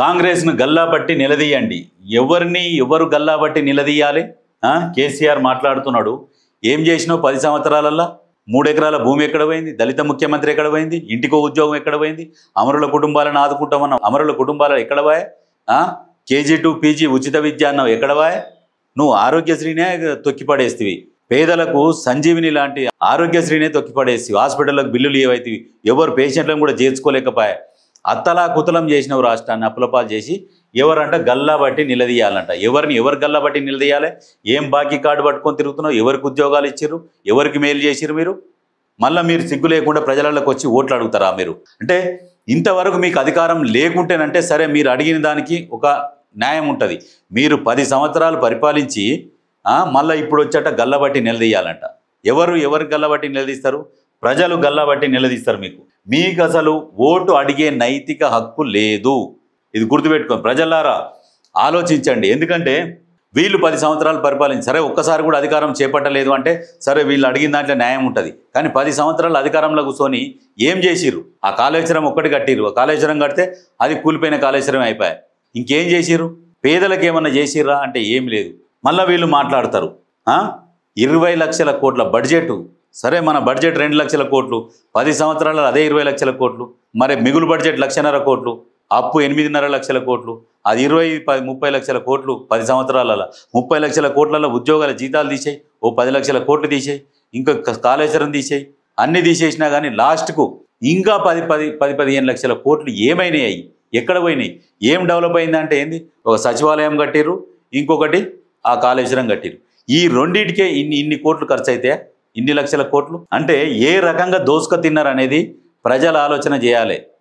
కాంగ్రెస్ను గల్లాబట్టి నిలదీయండి. ఎవరు గల్లాబట్టి నిలదీయాలి? కేసీఆర్ మాట్లాడుతున్నాడు, ఏం చేసినావు 10 సంవత్సరాలల్లా? 3 ఎకరాల భూమి ఎక్కడ పోయింది? దళిత ముఖ్యమంత్రి ఎక్కడ పోయింది? ఇంటికో ఉద్యోగం ఎక్కడ పోయింది? అమరుల కుటుంబాలను ఆదుకుంటామన్న అమరుల కుటుంబాలు ఎక్కడ పోయా? KG to PG ఉచిత విద్య అన్నావు, ఎక్కడ పోయా? నువ్వు ఆరోగ్యశ్రీనే తొక్కిపడేస్తేవి. పేదలకు సంజీవిని లాంటి ఆరోగ్యశ్రీనే తొక్కిపడేసి హాస్పిటల్లకు బిల్లులు ఏవైతే ఎవరు పేషెంట్లను కూడా చేర్చుకోలేకపోయా. అత్తలా కుతలం చేసినవు రాష్ట్రాన్ని అప్పులపాలు చేసి. ఎవరంట గల్లాబట్టి నిలదీయాలంట. ఎవరు గల్లాబట్టి నిలదీయాలి? ఏం బాకీ కార్డు పట్టుకొని తిరుగుతున్నావు? ఎవరికి ఉద్యోగాలు ఇచ్చిర్రు? ఎవరికి మేలు చేసిర్రు మీరు? మళ్ళీ మీరు సిగ్గు లేకుండా ప్రజలలోకి వచ్చి ఓట్లు అడుగుతారా మీరు? అంటే ఇంతవరకు మీకు అధికారం లేకుంటేనంటే సరే, మీరు అడిగిన దానికి ఒక న్యాయం ఉంటుంది. మీరు 10 సంవత్సరాలు పరిపాలించి మళ్ళీ ఇప్పుడు వచ్చేట గల్లబట్టి నిలదీయాలంట. ఎవరు గల్లబట్టి నిలదీస్తారు? ప్రజలు గల్లబట్టి నిలదీస్తారు. మీకు అసలు ఓటు అడిగే నైతిక హక్కు లేదు. ఇది గుర్తుపెట్టుకోండి. ప్రజలారా ఆలోచించండి. ఎందుకంటే వీళ్ళు 10 సంవత్సరాలు పరిపాలించి సరే ఒక్కసారి కూడా అధికారం చేపట్టలేదు అంటే సరే, వీళ్ళు అడిగిన దాంట్లో న్యాయం ఉంటుంది. కానీ 10 సంవత్సరాలు అధికారంలో కూర్చొని ఏం చేసిర్రు? ఆ కాళేశ్వరం ఒక్కటి కట్టిర్రు. ఆ కాళేశ్వరం కడితే అది కూలిపోయిన కాళేశ్వరం అయిపోయాయి. ఇంకేం చేసిర్రు? పేదలకు ఏమన్నా చేసిర్రా అంటే ఏం లేదు. మళ్ళీ వీళ్ళు మాట్లాడతారు 20 లక్షల కోట్ల బడ్జెట్. సరే, మన బడ్జెట్ 2 లక్షల కోట్లు, 10 సంవత్సరాలలో అదే 20 లక్షల కోట్లు. మరి మిగులు బడ్జెట్ 1.5 కోట్లు, అప్పు 8.5 లక్షల కోట్లు. అది 30 లక్షల కోట్లు 10 సంవత్సరాలలో. 30 లక్షల కోట్లలో ఉద్యోగాల జీతాలు తీసేయి, ఓ 10 లక్షల కోట్లు తీసేయి, ఇంకా కాళేశ్వరం తీసేయి. అన్నీ తీసేసినా కానీ లాస్ట్కు ఇంకా 10-15 లక్షల కోట్లు ఏమైనాయి? ఎక్కడ పోయినాయి? ఏం డెవలప్ అయిందంటే ఏంది? ఒక సచివాలయం కట్టిర్రు, ఇంకొకటి ఆ కాళేశ్వరం కట్టిర్రు. ఈ రెండింటికే ఇన్ని కోట్లు ఖర్చు అయితే, ఇన్ని లక్షల కోట్లు అంటే ఏ రకంగా దోసుక తిన్నారనేది ప్రజలు ఆలోచన చేయాలి.